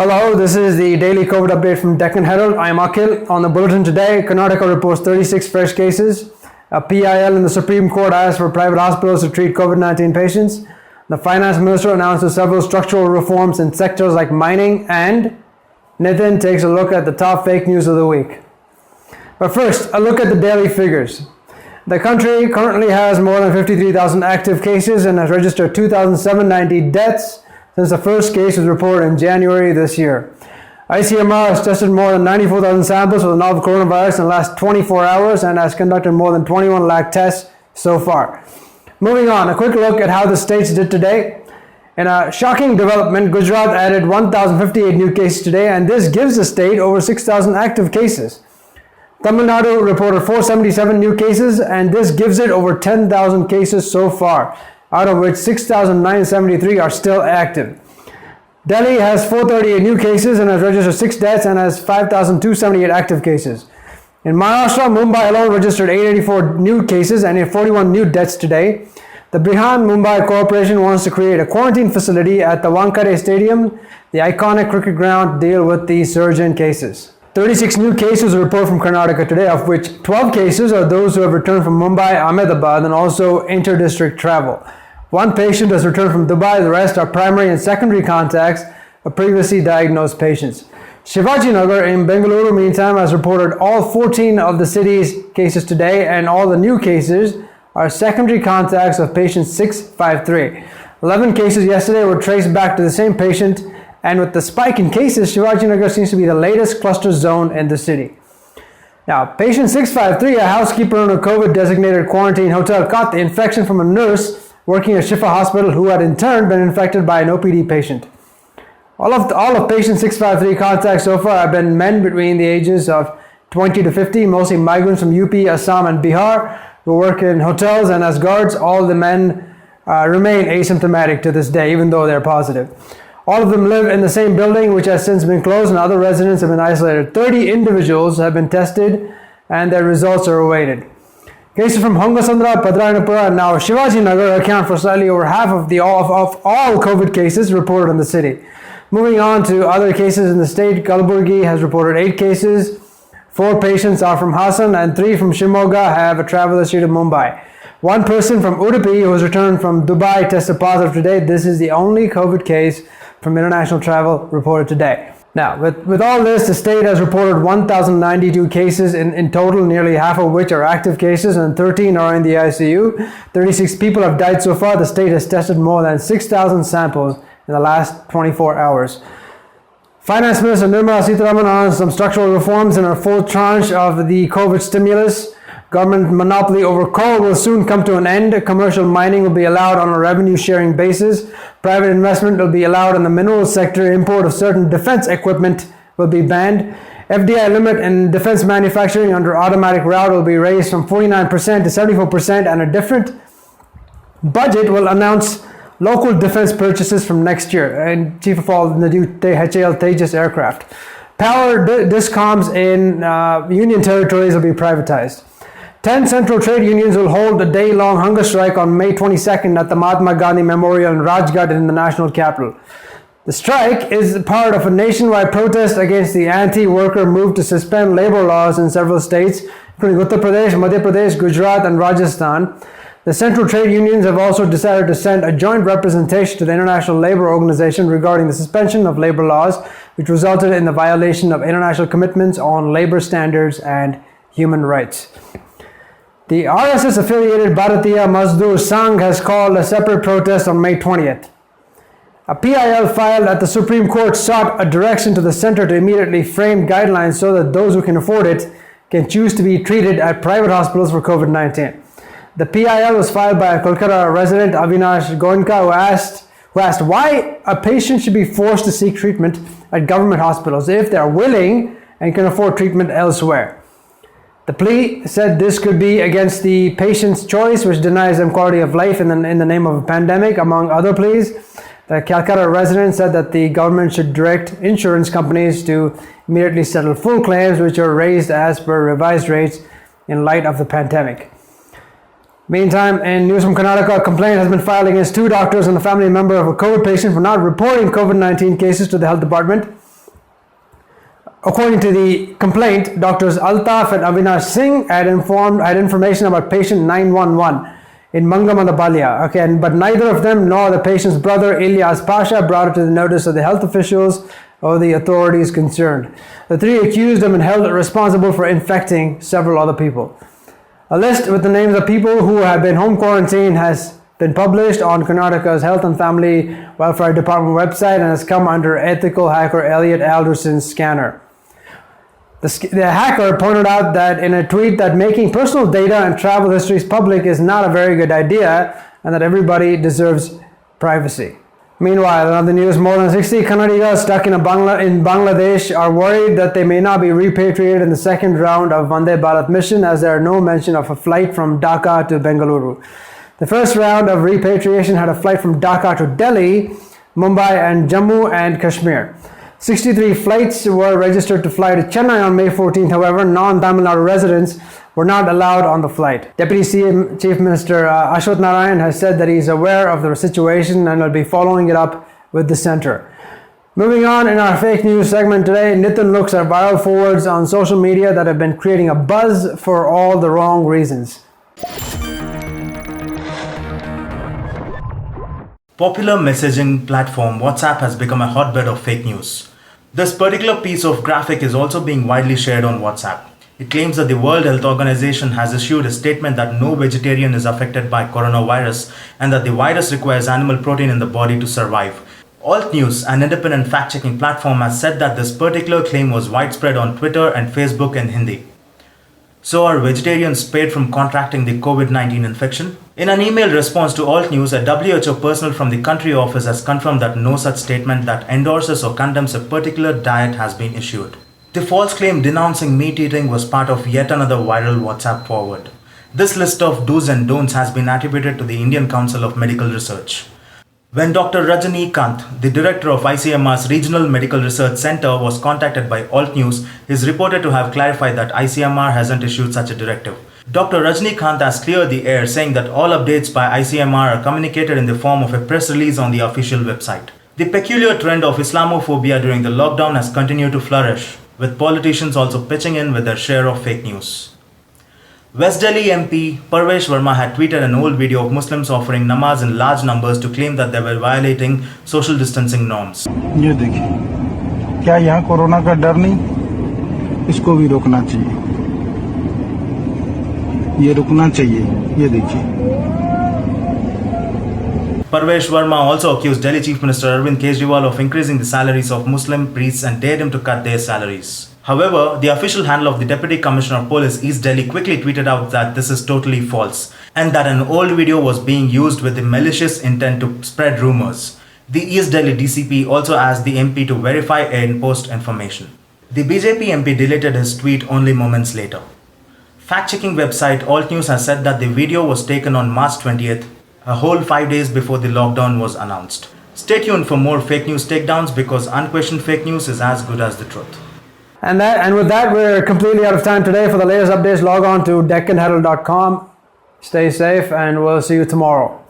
Hello, this is the daily COVID update from Deccan Herald. I am Akhil. On the bulletin today, Karnataka reports 36 fresh cases. A PIL in the Supreme Court asked for private hospitals to treat COVID-19 patients. The finance minister announces several structural reforms in sectors like mining, and Nitin takes a look at the top fake news of the week. But first, a look at the daily figures. The country currently has more than 53,000 active cases and has registered 2,790 deaths since the first case was reported in January this year. ICMR has tested more than 94,000 samples for the novel coronavirus in the last 24 hours and has conducted more than 21 lakh tests so far. Moving on, a quick look at how the states did today. In a shocking development, Gujarat added 1,058 new cases today, and this gives the state over 6,000 active cases. Tamil Nadu reported 477 new cases, and this gives it over 10,000 cases so far, out of which 6,973 are still active. Delhi has 438 new cases and has registered 6 deaths and has 5,278 active cases. In Maharashtra, Mumbai alone registered 884 new cases and 41 new deaths today. The Brihan-Mumbai Corporation wants to create a quarantine facility at the Wankhede Stadium, the iconic cricket ground, to deal with the surge in cases. 36 new cases were reported from Karnataka today, of which 12 cases are those who have returned from Mumbai, Ahmedabad, and also inter-district travel. One patient has returned from Dubai. The rest are primary and secondary contacts of previously diagnosed patients. Shivajinagar in Bengaluru, meantime, has reported all 14 of the city's cases today, and all the new cases are secondary contacts of patient 653. 11 cases yesterday were traced back to the same patient, and with the spike in cases, Shivajinagar seems to be the latest cluster zone in the city. Now, patient 653, a housekeeper in a COVID-designated quarantine hotel, caught the infection from a nurse working at Shifa Hospital who had in turn been infected by an OPD patient. All of patient 653 contacts so far have been men between the ages of 20 to 50, mostly migrants from UP, Assam, and Bihar who work in hotels and as guards. All the men remain asymptomatic to this day, even though they're positive. All of them live in the same building, which has since been closed, and other residents have been isolated. 30 individuals have been tested, and their results are awaited. Cases from Hongasandra, Padranapura, and now Shivajinagar account for slightly over half of all COVID cases reported in the city. Moving on to other cases in the state, Kalaburgi has reported 8 cases. 4 patients are from Hassan, and 3 from Shimoga have a travel history to Mumbai. 1 person from Udupi who has returned from Dubai tested positive today. This is the only COVID case from international travel reported today. Now, with all this, the state has reported 1,092 cases in total, nearly half of which are active cases, and 13 are in the ICU. 36 people have died so far. The state has tested more than 6,000 samples in the last 24 hours. Finance Minister Nirmala Sitharaman announced some structural reforms in her 4th tranche of the COVID stimulus. Government monopoly over coal will soon come to an end. Commercial mining will be allowed on a revenue-sharing basis. Private investment will be allowed in the mineral sector. Import of certain defense equipment will be banned. FDI limit in defense manufacturing under automatic route will be raised from 49% to 74%, and a different budget will announce local defense purchases from next year, and chief of all, the new HAL Tejas aircraft. Power discoms in union territories will be privatized. 10 central trade unions will hold a day-long hunger strike on May 22nd at the Mahatma Gandhi Memorial in Rajghat in the national capital. The strike is part of a nationwide protest against the anti-worker move to suspend labor laws in several states, including Uttar Pradesh, Madhya Pradesh, Gujarat, and Rajasthan. The central trade unions have also decided to send a joint representation to the International Labour Organization regarding the suspension of labor laws, which resulted in the violation of international commitments on labor standards and human rights. The RSS-affiliated Bharatiya Mazdoor Sangh has called a separate protest on May 20th. A PIL filed at the Supreme Court sought a direction to the center to immediately frame guidelines so that those who can afford it can choose to be treated at private hospitals for COVID-19. The PIL was filed by a Kolkata resident, Avinash Goenka, who asked why a patient should be forced to seek treatment at government hospitals if they are willing and can afford treatment elsewhere. The plea said this could be against the patient's choice, which denies them quality of life in the name of a pandemic, among other pleas. The Calcutta resident said that the government should direct insurance companies to immediately settle full claims, which are raised as per revised rates in light of the pandemic. Meantime, in news from Karnataka, a complaint has been filed against 2 doctors and a family member of a COVID patient for not reporting COVID-19 cases to the health department. According to the complaint, Doctors Altaf and Avinash Singh had information about patient 911 in Mangamadabalia. Okay, but neither of them nor the patient's brother Ilyas Pasha brought it to the notice of the health officials or the authorities concerned. The three accused have been held responsible for infecting several other people. A list with the names of people who have been home quarantined has been published on Karnataka's Health and Family Welfare Department website and has come under ethical hacker Elliot Alderson's scanner. The hacker pointed out that in a tweet that making personal data and travel histories public is not a very good idea and that everybody deserves privacy. Meanwhile, in other news, more than 60 Kannadigas stuck in Bangladesh are worried that they may not be repatriated in the second round of Vande Bharat mission, as there are no mention of a flight from Dhaka to Bengaluru. The first round of repatriation had a flight from Dhaka to Delhi, Mumbai and Jammu and Kashmir. 63 flights were registered to fly to Chennai on May 14th. However, non-Tamil Nadu residents were not allowed on the flight. Deputy Chief Minister Ashwath Narayan has said that he is aware of the situation and will be following it up with the centre. Moving on in our fake news segment today, Nitin looks at viral forwards on social media that have been creating a buzz for all the wrong reasons. Popular messaging platform WhatsApp has become a hotbed of fake news. This particular piece of graphic is also being widely shared on WhatsApp. It claims that the World Health Organization has issued a statement that no vegetarian is affected by coronavirus and that the virus requires animal protein in the body to survive. Alt News, an independent fact-checking platform, has said that this particular claim was widespread on Twitter and Facebook in Hindi. So are vegetarians spared from contracting the COVID-19 infection? In an email response to Alt News, a WHO personnel from the country office has confirmed that no such statement that endorses or condemns a particular diet has been issued. The false claim denouncing meat eating was part of yet another viral WhatsApp forward. This list of do's and don'ts has been attributed to the Indian Council of Medical Research. When Dr. Rajinikanth, the director of ICMR's Regional Medical Research Center, was contacted by Alt News, he is reported to have clarified that ICMR hasn't issued such a directive. Dr. Rajinikanth has cleared the air, saying that all updates by ICMR are communicated in the form of a press release on the official website. The peculiar trend of Islamophobia during the lockdown has continued to flourish, with politicians also pitching in with their share of fake news. West Delhi MP Parvesh Verma had tweeted an old video of Muslims offering namaz in large numbers to claim that they were violating social distancing norms. ये देखिए, क्या यहाँ corona का डर नहीं? इसको भी रोकना चाहिए. ये रुकना चाहिए. ये देखिए. Parvesh Verma also accused Delhi Chief Minister Arvind Kejriwal of increasing the salaries of Muslim priests and dared him to cut their salaries. However, the official handle of the Deputy Commissioner of Police East Delhi quickly tweeted out that this is totally false and that an old video was being used with the malicious intent to spread rumors. The East Delhi DCP also asked the MP to verify and post information. The BJP MP deleted his tweet only moments later. Fact-checking website Alt News has said that the video was taken on March 20th, a whole 5 days before the lockdown was announced. Stay tuned for more fake news takedowns because unquestioned fake news is as good as the truth. And with that, we're completely out of time today. For the latest updates, log on to deccanherald.com. Stay safe, and we'll see you tomorrow.